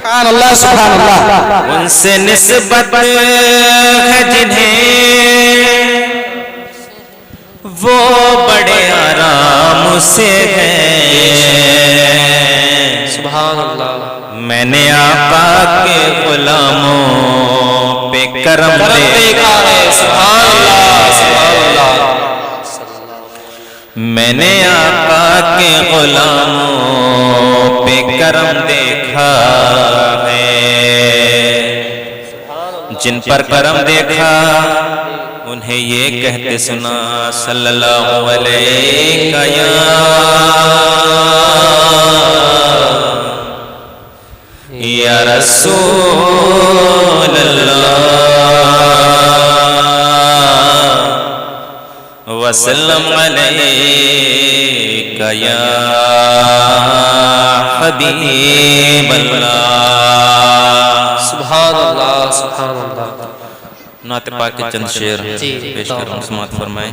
سبحان اللہ سبحان اللہ. ان سے نسبت ہے جنہیں وہ بڑے آرام سے ہیں. سبحان اللہ. میں نے آقا کے غلاموں پہ کرم دیکھا ہے. سبحان اللہ سبحان اللہ. میں نے آقا کے غلاموں پہ کرم دیکھا ہے. جن پر کرم دیکھا انہیں یہ کہتے سنا صلی اللہ علیہ یا رسول اللہ وسلم علیک یا حبیب اللہ. سبحان اللہ سبحان اللہ. نعت پاک کے چند شعر جی پیش کروں، سماعت فرمائیں.